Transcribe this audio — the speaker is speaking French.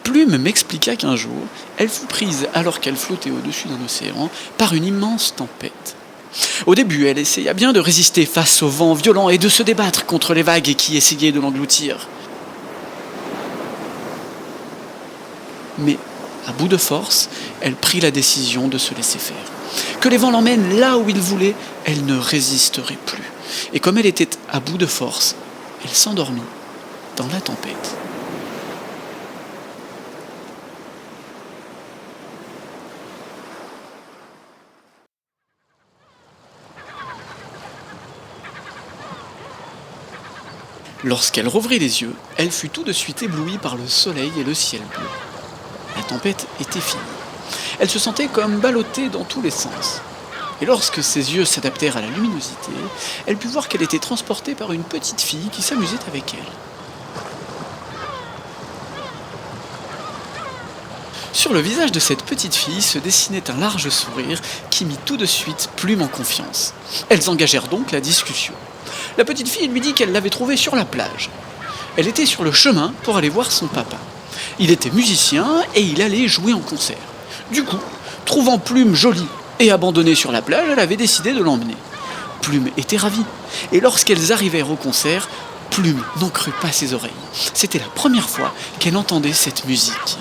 Plume m'expliqua qu'un jour, elle fut prise alors qu'elle flottait au-dessus d'un océan par une immense tempête. Au début, elle essaya bien de résister face au vent violent et de se débattre contre les vagues qui essayaient de l'engloutir. Mais, à bout de force, elle prit la décision de se laisser faire. Que les vents l'emmènent là où ils voulaient, elle ne résisterait plus. Et comme elle était à bout de force, elle s'endormit dans la tempête. Lorsqu'elle rouvrit les yeux, elle fut tout de suite éblouie par le soleil et le ciel bleu. La tempête était finie. Elle se sentait comme ballottée dans tous les sens. Et lorsque ses yeux s'adaptèrent à la luminosité, elle put voir qu'elle était transportée par une petite fille qui s'amusait avec elle. Sur le visage de cette petite fille se dessinait un large sourire qui mit tout de suite Plume en confiance. Elles engagèrent donc la discussion. La petite fille lui dit qu'elle l'avait trouvée sur la plage. Elle était sur le chemin pour aller voir son papa. Il était musicien et il allait jouer en concert. Du coup, trouvant Plume jolie et abandonnée sur la plage, elle avait décidé de l'emmener. Plume était ravie. Et lorsqu'elles arrivèrent au concert, Plume n'en crut pas ses oreilles. C'était la première fois qu'elle entendait cette musique.